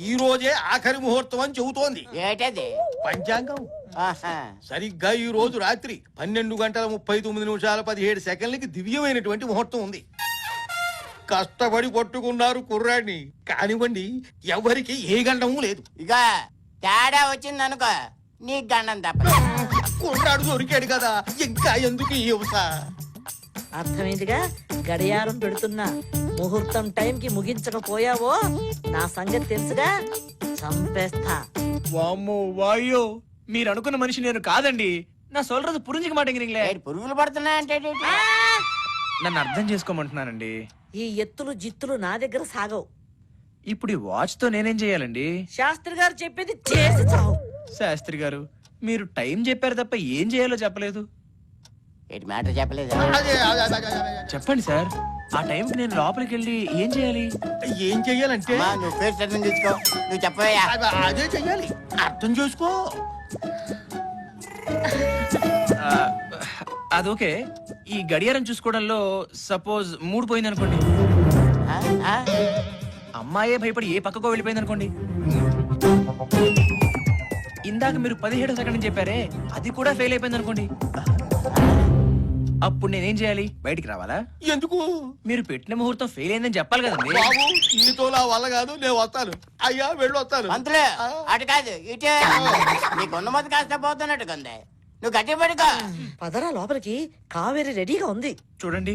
ఈ రోజే ఆఖరి ముహూర్తం అని చెబుతోంది. ఏటది? పంచాంగం. సరిగ్గా ఈ రోజు రాత్రి 12:39:17 దివ్యమైనటువంటి ముహూర్తం ఉంది. కష్టపడి పట్టుకున్నారు కుర్రాడిని, కానివ్వండి ఎవరికి ఏ గండము లేదు. ఇక తేడా వచ్చిందనుకో నీ గండం తప్ప. కుర్రాడు దొరికాడు కదా, ఇంకా ఎందుకు ఈ యువత? అర్థమైందిగా, గడియారం పెడుతున్నా. ముహూర్తం టైంకి ముగించకపోయావో నా సంగతి తెలుసుగా, చంపేస్తా. వామ్మో వాయో, మీరు అనుకున్న మనిషి నేను కాదండి. నా సొల్றது పురింజిక మాటంగిరింగ్లే. పురుగులు పడుతున్నాయంటే నన్ను అర్థం చేసుకోమంటున్నానండి. ఈ ఎత్తులు జిత్తులు నా దగ్గర సాగవు. ఇప్పుడు ఈ వాచ్ తో నేనేం చేయాలండి? శాస్త్రి గారు చెప్పేది చేసి చావు. శాస్త్రి గారు, మీరు టైం చెప్పారు తప్ప ఏం చేయాలో చెప్పలేదు. ఏంటి మ్యాటర్ చెప్పలేదు? చెప్పండి సార్, ఆ టైంకి నేను లోపలికి వెళ్ళి ఏం చేయాలి? ఏం చెయ్యాలంటే నువ్వు ఫేస్ అర్థం తీసుకో, నువ్వు చెప్పవయ్యా. అదే చెయ్యాలి, అర్థం చేసుకో. అదొకే, ఈ గడియారం చూసుకోవడంలో సపోజ్ మూడు పోయింది అనుకోండి, అమ్మాయే భయపడి ఏ పక్కకో వెళ్ళిపోయింది అనుకోండి, ఇందాక మీరు 17 సెకండ్ చెప్పారే అది కూడా ఫెయిల్ అయిపోయింది అనుకోండి, అప్పుడు నేనేం చేయాలి? బయటికి రావాలా? ఎందుకు? మీరు పెట్టిన ముహూర్తం ఫెయిల్ అయిందని చెప్పాలి కదండి. బాబు, నీతో నా వల్ల కాదు, నేను వస్తాను. అయ్యా వెళ్ళి వస్తాను. మంత్రులు అటు కాదు ఇటే, నీకున్న మొదటి కాస్త పోతున్నట్టుకుంది. నువ్వు గట్టి పడుకో. పదరా లోపలికి, కావేరి రెడీగా ఉంది. చూడండి,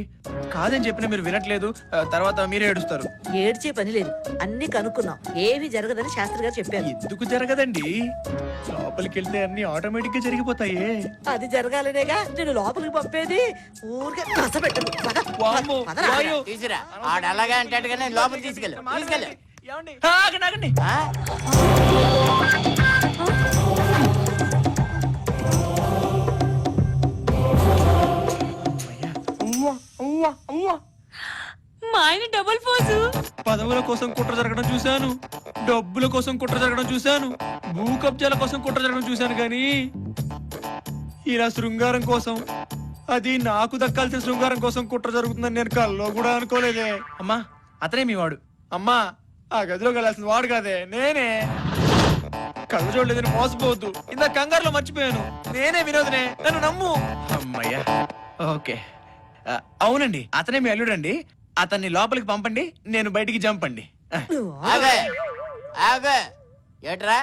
కాదని చెప్పినా మీరు వినట్లేదు, తర్వాత మీరే ఏడుస్తారు. ఏడ్చే పని లేదు, అన్ని కనుక్కున్నాం, ఏమీ జరగదని శాస్త్రి గారు చెప్పారు. ఎందుకు జరగదండి? లోపలికి వెళ్తే అన్ని ఆటోమేటిక్ గా జరిగిపోతాయి. అది జరగాలనేగా నేను లోపలికి పంపేది. ఊరికే కసపెట్టదు. వామ్మో, వాయో. తీసురా, ఆడు అలాగే అంటాడుగానే లోపల తీసుకెళ్ళు. ఏమండి? ఆగండి, ఆగండి. మా ఆయన డబుల్ పోజు. పదవుల కోసం కుట్ర జరగడం చూశాను, డబ్బుల కోసం కుట్ర జరగడం చూశాను, భూ కబ్జాల కోసం కుట్ర జరగడం చూశాను, కానీ ఇలా శృంగారం కోసం, అది నాకు దక్కాల్సిన శృంగారం కోసం కుట్ర జరుగుతుందని నేను కల్లో కూడా అనుకోలేదే. అమ్మా, అతనే మీ వాడు. అమ్మా, ఆ గదిలో వెళ్ళాల్సిన వాడు కాదే, నేనే. కళ్ళు చూడలేదని మోసపోవద్దు, ఇంత కంగారులో మర్చిపోయాను. నేనే వినోదనే, నన్ను నమ్ము. అమ్మయ్యా, ఓకే. అవునండి, అతనే మీ అల్లుడండి. అతన్ని లోపలికి పంపండి, నేను బయటికి జంపండి. ఏట్రా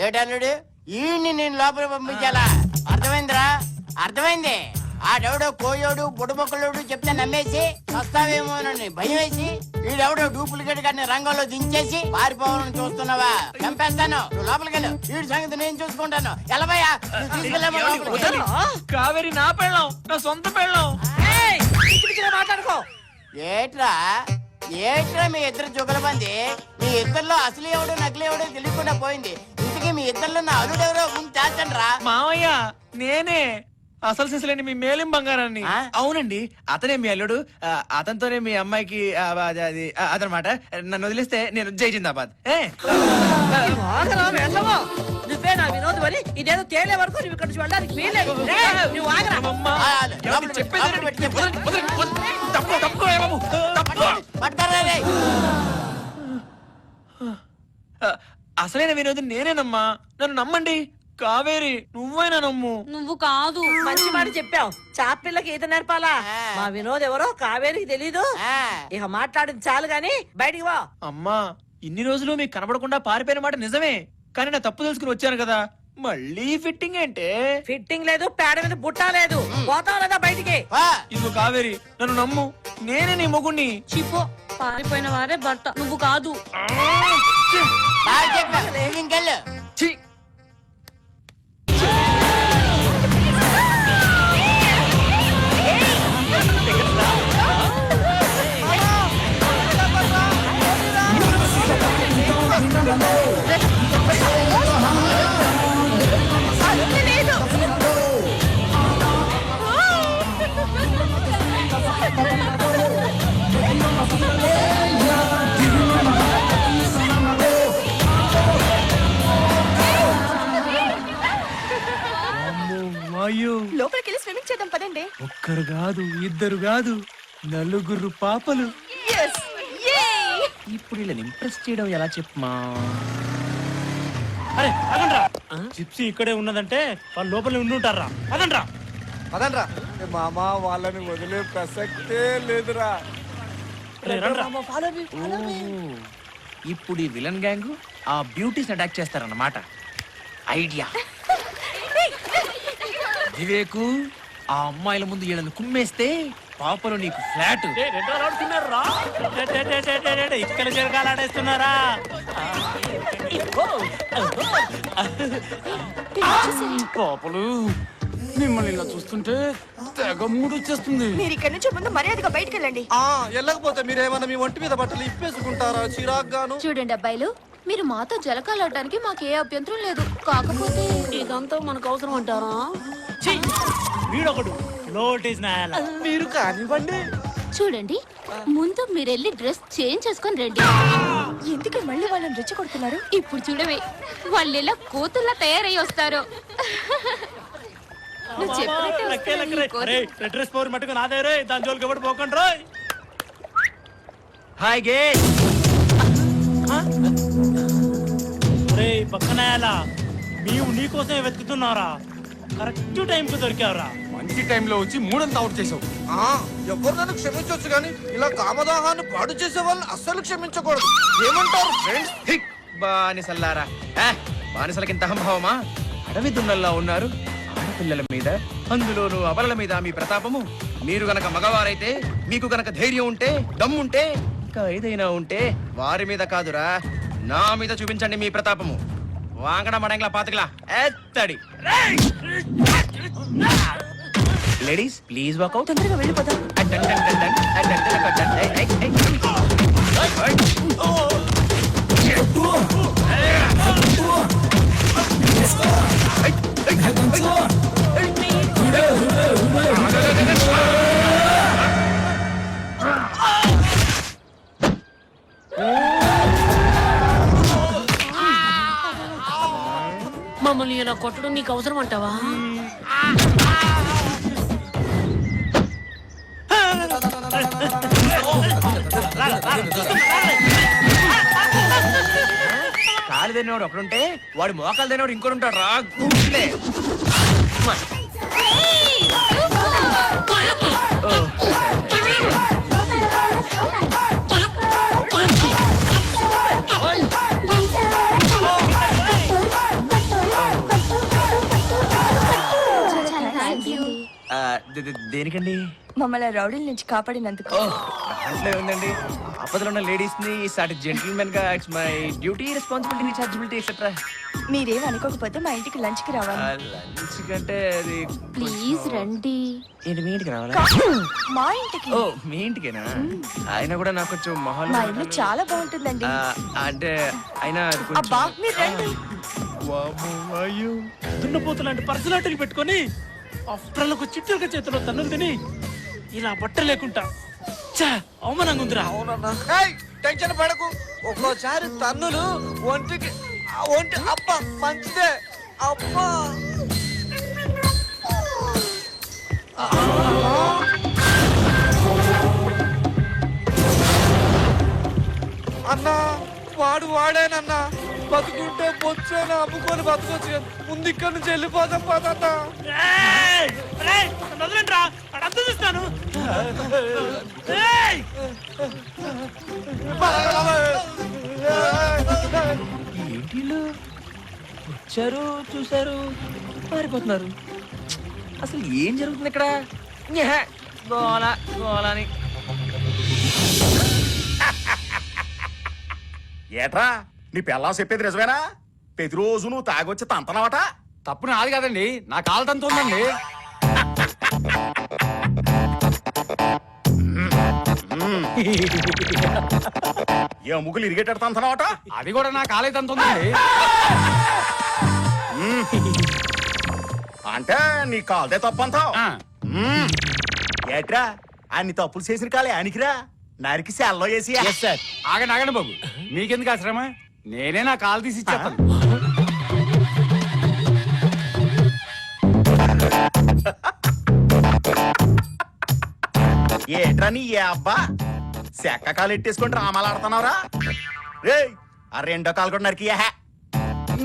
ఏటల్లుడు, ఈ నేను లోపలికి పంపించాలా? అర్థమైందిరా? అర్థమైంది. ఆడెవడో కోయోడు బుడబొక్కలోడు చెప్తే నమ్మేసి వస్తావేమోనని భయం వేసి వీడెవడో డూప్లికేట్ గారిని రంగంలో దించేసి పారిపోవాలని చూస్తున్నావా? చంపేస్తాను. నువ్వు లోపలికి వెళ్ళు, వీడి సంగతి నేను చూసుకుంటాను. ఎలబయ్యా, కావేరి నా పెళ్ళం, నా సొంత పెళ్ళం. మాట్లాడుకో. ఏట్రా ఏట్రా మీ ఇద్దరు జుగలబంది? మీ ఇద్దరిలో అసలు ఎవడో నకిలీ ఎవడో తెలియకుండా పోయింది. ఇంతకీ మీ ఇద్దరిలో నా అల్లుడు ఎవరో చేస్తాను రా. మావయ్య, నేనే అసలు సిసలేని మీ మేలిం బంగారాన్ని. అవునండి, అతనే మీ అల్లుడు. అతనితోనే మీ అమ్మాయికి అదనమాట. నన్ను వదిలేస్తే నేను జై జిందాబాద్. నువ్వే నా వినోద్ అని ఇదేదో తేలే వరకు నువ్వు ఇక్కడ నుంచి వెళ్ళడానికి వీల్లేదు. నువ్వు ఆగరా. అసలైన వినోదం నేనేనమ్మా, నన్ను నమ్మండి. కావేరి, నువ్వైనా నమ్ము. నువ్వు కాదు. మంచి మాట చెప్పావు. చాపిల్లకి ఈత నేర్పాలా? మా వినోద్ ఎవరో కావేరికి తెలీదు. ఇక మాట్లాడింది చాలు గాని బయటికి వా. అమ్మా, ఇన్ని రోజులు మీకు కనబడకుండా పారిపోయిన మాట నిజమే, కానీ నా తప్పు తెలుసుకుని వచ్చాను కదా. మళ్ళీ ఫిట్టింగ్ ఏంటే? ఫిట్టింగ్ లేదు, పేడ మీద బుట్ట లేదు. పోతావు లేదా బయటికి? ఇదిగో కావేరి, నన్ను నమ్ము, నేనే నీ మొగుణ్ణి. చిపో, పారిపోయిన వారే భర్త, నువ్వు కాదు. ఛీ! లోపలికి వెళ్ళి స్విమ్మింగ్ చేద్దాం పదండి. ఒక్కరు కాదు, ఇద్దరు కాదు, 4 పాపలు. ఇప్పుడు వీళ్ళని ఇంప్రెస్ చేయడం ఎలా చెప్పమా? అరే అదండ్రా, జిప్సీ ఇక్కడే ఉన్నదంటే వాళ్ళు లోపల ఉండి ఉంటారా? అదండ్రా. పదండ్రా. మామ వాళ్ళని వదిలే ప్రసక్తే లేదురా. ఇప్పుడు ఈ విలన్ గ్యాంగ్ ఆ బ్యూటీస్ అటాక్ చేస్తారన్నమాట. ఐడియా. వివేకు, ఆ అమ్మాయిల ముందు వీళ్ళని కుమ్మేస్తే పాపలు నీకు ఫ్లాట్. ఇక్కడ చిరకాలు ఆడేస్తున్నారా? పాపలు మిమ్మల్ని ఇలా చూస్తుంటే తెగ మూడు వచ్చేస్తుంది. మీరు ఇక్కడ నుంచి ముందు మర్యాదగా బయటికి వెళ్ళండి. వెళ్ళకపోతే మీరేమన్నా మీ ఒంటి మీద బట్టలు ఇప్పేసుకుంటారా చిరాక్ గాను? చూడండి అబ్బాయిలు, మీరు మాతో జలకాలాడడానికి మాకు ఏ అభ్యంతరం లేదు. కాకపోతే ఇదంతా మనకు అవసరం అంటారా? వీడొకడు లోటేజ్ నాయాల. మీరు కానివ్వండి. చూడండి, ముందు మీరెళ్ళి డ్రెస్ చేంజ్ చేసుకొని రండి. ఎందుకు మళ్ళీ వాళ్ళని రెచ్చగొడుతున్నారు? ఇప్పుడు చూడవే, వాళ్ళు ఎలా కూతుర్లా తయారై వస్తారు. నువ్వు చెప్పినట్టే వస్తాయి ఈ కోతులు. డ్రెస్ పవర్ మట్టుకు నాదే రే, దాని జోలికి ఎవరు పోకండి రోయ్. Hi gate. రే పక్కనాయాల, మేము నీకోసమే వెతుకుతున్నారా? కరెక్ట్ టైం కు దొరికావురా. మంచి టైంలో వచ్చి మూడంతా అవుట్ చేసావు. ఎవరినైనా క్షమించవచ్చు కానీ ఇలా కామదాహాన్ని పాడు చేసే వాళ్ళని అస్సలు క్షమించకూడదు. ఏమంటారు ఫ్రెండ్స్? బానిసల్లారా, బానిసలకింత అహంభావమా? అడవి దున్నల్లా ఉన్నారు. ఆడపిల్లల మీద, అందులోనూ అబలల మీద మీ ప్రతాపము. మీరు గనక మగవారైతే, మీకు గనక ధైర్యం ఉంటే, దమ్ముంటే, ఇంకా ఏదైనా ఉంటే వారి మీద కాదురా, నా మీద చూపించండి మీ ప్రతాపము. వాంగడ మడంగ్లా పాతకలా ఎత్తడి. Ladies please walkout. తొందరగా వెళ్ళిపోదాం. మమ్మల్ని ఇలా కొట్టడం నీకు అవసరం అంటావా? కాలు తినేవాడు ఒకడుంటే వాడు మోకాలు తినేవాడు ఇంకోటి ఉంటాడు రా. గుండె. దేనికండి? మమ్మల్ని రౌడీల నుంచి కాపాడినందుకు. దాంట్లో ఉందండి, ఆపదలో ఉన్న లేడీస్ ని సాటి జెంటిల్మెన్ గా it's my duty, responsibility, rechargeability etcetera. మీరేం అనుకోకపోతే మా ఇంటికి లంచ్ కి రావాలి. లంచ్ కంటే అది ప్లీజ్ రండి. ఏంటి మీ ఇంటికి రావాలా? మా ఇంటికి. ఓ మీ ఇంటికేనా? ఆయన కూడా నాకు కొంచెం మొహాలు. మా ఇల్లు చాలా బాగుంటుందండి. అంటే అయినా అది కొంచెం- అబ్బా మీరు రండి. అయ్యో, దున్నపోతు లాంటి పర్సనాలిటీలు పెట్టుకొని అఫ్టర్లకు చిట్టుగా చేతిలో తన్నులు తిని ఇలా బట్ట లేకుండా అవమానంగా ఉందిరా. టెన్షన్ పడకు. ఒక్కోసారి తన్నులు ఒంటికి అబ్బా మంచిదే. అబ్బా అన్నా, వాడేనన్నా. బతుకుంటే బొచ్చేనా అమ్ముకొని బతకొచ్చు కదా. ముందు ఇక్కడ నుంచి వెళ్ళిపోదాం పదన్నా. వదలండిరా, అర్థం చూస్తాను. ఏంటి వీళ్ళు? వచ్చారు, చూసారు, పారిపోతున్నారు. అసలు ఏం జరుగుతుంది ఇక్కడ? గోలా గోలాని. ఏట్రా నీ పెళ్ళాం చెప్పేది నిజమేనా? ప్రతిరోజు నువ్వు తాగొచ్చి తంతనవట. తప్పు నాది కదండి, నా కాలు ఉందండి. ఏ ముగ్గులు ఇరిగేటట్టు తంతనవట. అది కూడా నా కాలే తంతుందండి. అంటే నీ కాలదే తప్పంతావు. ఏట్రా అన్ని తప్పులు చేసిన కాలే ఆనికిరా, నరికి సెల్లో వేసి. ఆగండి బాబు, మీకెందుకు ఆశ్రమ? నేనే నా కాలు తీసి ఇచ్చేస్తాను. ఏట్రా నీ ఏ అబ్బా చెక్క కాలు ఎట్టేసుకొని రామాలు ఆడుతున్నావురా రే ఆ రెండో కాలు కూడా నరికి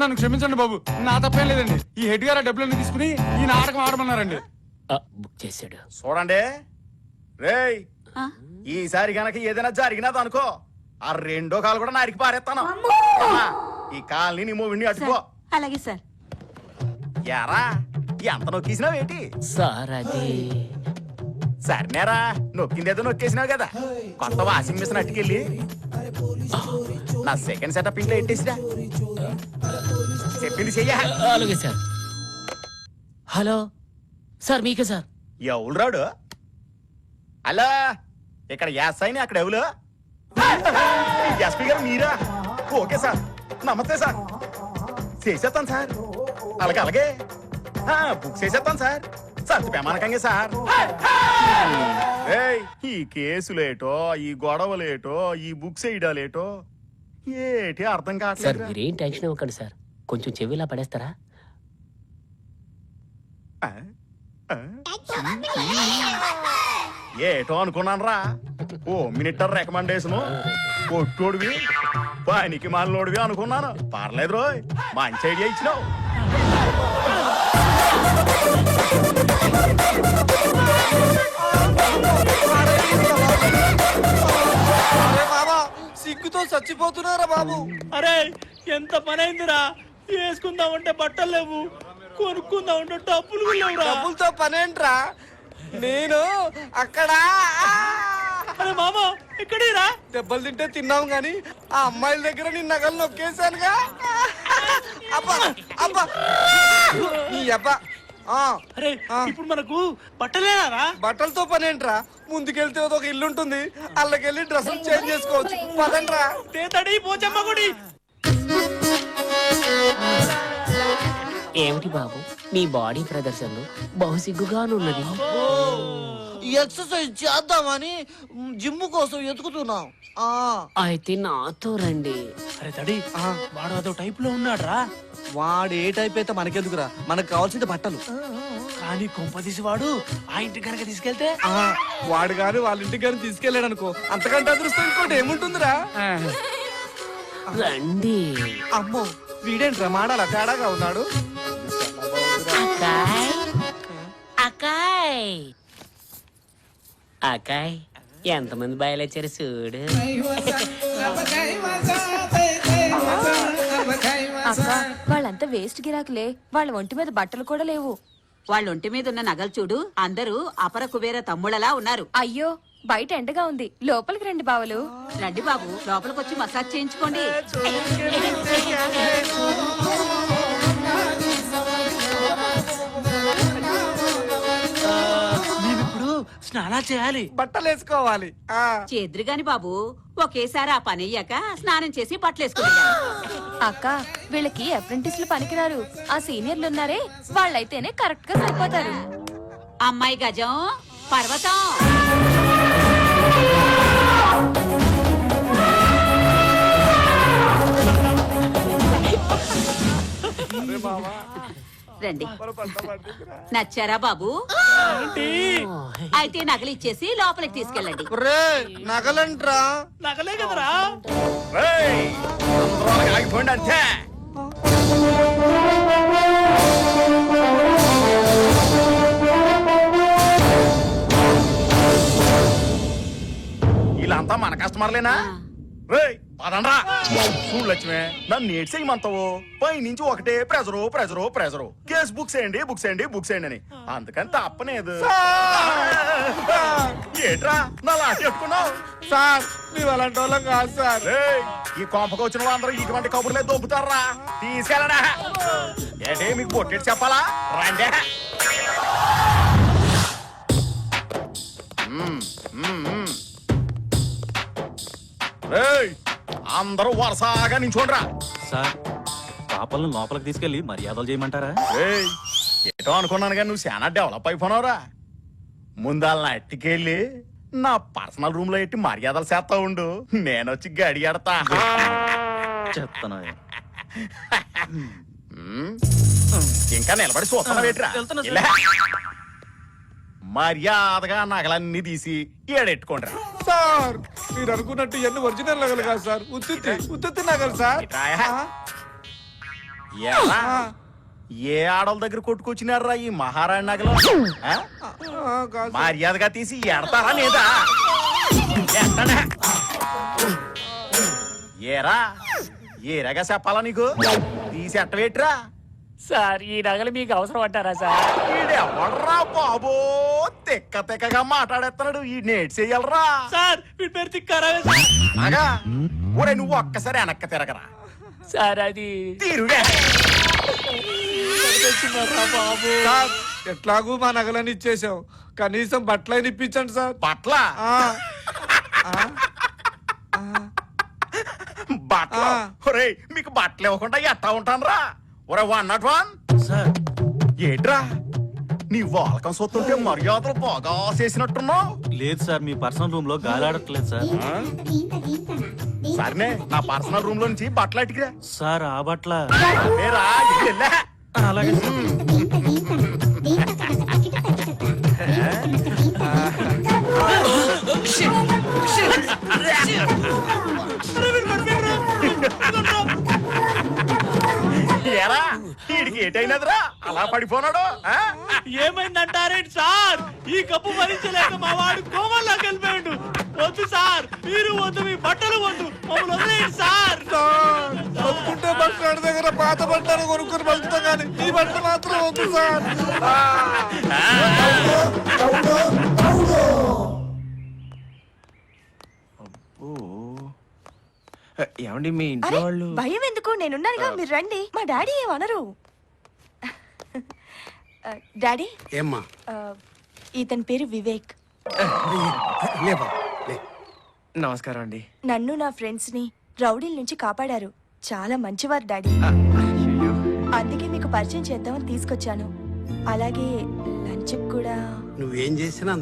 నన్ను క్షమించండి బాబు, నా తప్పేం లేదండి. ఈ హెడ్ గారు డబ్బులన్నీ తీసుకుని ఈ నాటకం ఆడమన్నారండి. బుక్ చేసాడు. చూడండి రేయ్ ఈసారి గనక ఏదైనా జరిగినది అనుకో ఆ రెండో కాలు కూడా నరికి పారేస్తాను. ఏమ్మా, ఈ కాల్ని నీ మూవిని అట్టుకో. అలాగే సార్. యారా ఎంత నొక్కేసినావేటి? సార్ అది సరేనేరా నొక్కిందేదో నొక్కేసినావు కదా, కొత్త వాషింగ్ మిషన్ అట్టుకెళ్ళి నా సెకండ్ సెటప్ ఇంట్లో ఎట్టేసిరా. చెప్పింది చెయ్య. అలాగే సార్. హలో సార్, మీకే సార్. ఎవరు రాడు? అలా ఇక్కడ యాసైని అక్కడ ఎవరు? ఎస్పీ గారు మీరా? ఓకే సార్, నమస్తే సార్. చేసేస్తాను సార్. అలాగే అలాగే బుక్ చేసేస్తాను సార్. సత్తు ప్రమాణకంగా సార్. ఏయ్, ఈ కేసులేటో ఈ గొడవలేటో ఈ బుక్స్ వేయడాలేటో ఏటి అర్థం సార్ కావట్లేదు. మీరేం టెన్షన్ ఇవ్వకండి సార్, కొంచెం చెవిలా పడేస్తారా? ఏటో అనుకున్నాను రా, ఓ మినిటర్ రికమెండేషను కొట్టోడివి పనికి మాలినోడివి అనుకున్నాను. పర్లేదు రోయ్, మంచి ఐడియా ఇచ్చినావు. అరే బాబా, సిగ్గుతో చచ్చిపోతున్నారా బాబు. అరే ఎంత పని అయిందిరా, వేసుకుందామంటే బట్టలు లేవు, కొనుక్కుందామంటే డబ్బులు కూడా లేవురా. డబ్బులతో పనేంట్రా? నేను అక్కడ అరే మామా ఎక్కడిరా? దెబ్బలు తింటే తిన్నాం గాని ఆ అమ్మాయిల దగ్గర నీ నగలు నొక్కేశానుగా. అబ్బా అబ్బా నీ అబ్బా. అరే ఇప్పుడు మనకు బట్టలేరా? బట్టలతో పనేంట్రా? ముందుకెళ్తే ఒక ఇల్లు ఉంటుంది, అల్లకెళ్ళి డ్రెస్సులు చేంజ్ చేసుకోవచ్చు. పదండ్రా. తేతడి పోచమ్మ గుడి. ఏమిటి బాబు మీ బాడీ ప్రదర్శనలు బహుసిగ్గుగానున్నది. ఎక్సర్సైజ్ చేద్దామని జిమ్ కోసం ఎతుకుతున్నాం. అయితే నాతో రండి. అరే తడి, వాడు అదో టైప్ లో ఉన్నాడ్రా. వాడు ఏ టైప్ అయితే మనకెందుకురా, మనకు కావాల్సింది బట్టలు. కానీ కొంపదీసి వాడు ఆ ఇంటి కనుక తీసుకెళ్తే వాడు గాని వాళ్ళ ఇంటికి గాని తీసుకెళ్ళాడు అనుకో, అంతకంటే అదృష్టం ఇంకోటి ఏముంటుందిరా. రండి. అమ్మో వీడేంట్రా మాడాల తేడాగా ఉన్నాడు. అకాయ్ అకాయ్ అకాయ్ ఎంతమంది బయలుచ్చారు చూడు. అక్క, వాళ్ళంతా వేస్ట్ గిరాకులే. వాళ్ళ ఒంటి మీద బట్టలు కూడా లేవు. వాళ్ళ ఒంటి మీద ఉన్న నగలు చూడు, అందరూ అపర కుబేర తమ్ముళ్ళలా ఉన్నారు. అయ్యో, బయట ఎండగా ఉంది, లోపలికి రండి బావలు. రండి బాబు, లోపలికొచ్చి మసాజ్ చేయించుకోండి. మేమిప్పుడు స్నానాలు చేయాలి, బట్టలు వేసుకోవాలి. చేద్దురు గాని బాబు, ఒకేసారి ఆ పని అయ్యాక స్నానం చేసి బట్టలు వేసుకుంటా. అక్క, వీళ్ళకి అప్రెంటిస్లు పనికిరారు. ఆ సీనియర్లు ఉన్నారే, వాళ్ళైతేనే కరెక్ట్ గా సరిపోతారు. అమ్మాయి గజం పర్వతం. రండి. నచ్చారా బాబు? అయితే నగలు ఇచ్చేసి లోపలికి తీసుకెళ్ళండి. నగలంట్రా. నగలే కదరా. రేయ్, అందరూ ఆగిపోండి అంతే. వీళ్ళంతా మన కస్టమర్లేనా? రేయ్ పదండ్రా. చూడు లక్ష్మే, నన్ను ఏడ్చేయమంతావు. పై నుంచి ఒకటే pressure pressure pressure. Case books చేయండి బుక్స్ చేయండి బుక్స్ చేయండి అని. అందుకని తప్పలేదు. ఏట్రా నా లాంటి ఎట్టుకున్నావు? సార్ మేము అలాంటి వాళ్ళం కాదు సార్. రేయ్, ఈ కొంపకు వచ్చిన వాళ్ళందరూ ఇటువంటి కబుర్లే దొబ్బుతారా? తీసుకెళ్ళడా? ఏంటి మీకు పొట్టేటి చెప్పాలా? రండి. రేయ్, అందరూ వరుసగా నించోండ్రా. సార్, పాపలను లోపలికి తీసుకెళ్లి మర్యాదలు చేయమంటారా? ఏయ్, ఏటో అనుకున్నాను కానీ నువ్వు చాలా డెవలప్ అయిపోయినావురా. ముందాల అట్టికెళ్ళి నా పర్సనల్ రూమ్ లో ఎట్టి మర్యాదలు చేస్తా ఉండు, నేనొచ్చి గడియాడతా. చెప్తాను. ఇంకా నిలబడి చూస్తున్నావేట్రా? మర్యాదగా నగలన్నీ తీసి ఏడెట్టుకోండి. సార్ మీరు అనుకున్నట్టు ఎన్ని ఒరిజినల్ నగలు కాదు సార్, ఉత్తుత్తి నగలు సార్. ఎలా? ఏ ఆడోళ్ళ దగ్గర కొట్టుకొచ్చినారా ఈ మహారాణి నగలు? ఆ? మర్యాదగా తీసి ఎడతారా లేదా? ఎత్తనా? ఏరా ఏరగా చెప్పాలా నీకు? తీసి ఎట్టవేట్రా? సార్ ఈ నగలు మీకు అవసరం అంటారా సార్? ఈడెవడ్రా బాబో తెక్క తెక్కగా మాట్లాడేస్తున్నాడు. ఈ నేటి చెయ్యాలరా సార్ వీడి పేరు తిక్కారావే సార్. అగా ఒరే నువ్వు ఒక్కసారి వెనక్కి తిరగరా. సార్ అది తీరుగా సార్ ఎట్లాగూ మా నగలని ఇచ్చేసాం, కనీసం బట్టలైన ఇప్పించండి సార్. బట్ల బట్టలు ఒరే మీకు బట్టలు ఇవ్వకుండా ఎట్టా ఉంటానరా? ఒరే 101 సార్ ఏట్రా నీ వాలకం సొత్తుంటే మర్యాదలు బాగా చేసినట్టున్నావు. లేదు సార్, మీ పర్సనల్ రూమ్ లో గాలి ఆడట్లేదు సార్. సరేనే నా పర్సనల్ రూమ్ లో నుంచి బట్టలు అటికిరా. సార్ ఆ బట్ల ఏరా వెళ్ళా. అలాగే ఏరా వీడికి ఏటైనదిరా అలా పడిపోనాడు? ఏమైందంటారేంటి సార్? ఈ కప్పు భరించలేక మా వాడు కోమల్లోకి వెళ్ళిపోయాడు. వద్దు సార్, మీరు వద్దు, మీ బట్టలు వద్దు, మమ్మల్ని వదిలేయండి సార్. కొనుక్కుంటే బట్టల దగ్గర పాత బట్టలు కొనుక్కొని బతుకుతాం కానీ ఈ బట్ట మాత్రం వద్దు సార్. ఏమండి మీ ఇంట్లో వాళ్ళు? భయం ఎందుకు, నేనున్నానుగా, మీరు రండి. మా డాడీ ఏమనరు. డాడీ ఏమ్మా ఇతని పేరు వివేక్. నమస్కారం అండి. నన్ను నా ఫ్రెండ్స్ ని రౌడీల నుంచి కాపాడారు. చాలా మంచివారు డాడీ. అందుకే మీకు పరిచయం చేద్దామని తీసుకొచ్చాను. అలాగే లంచ్ కూడా. నువ్వేం చేసినా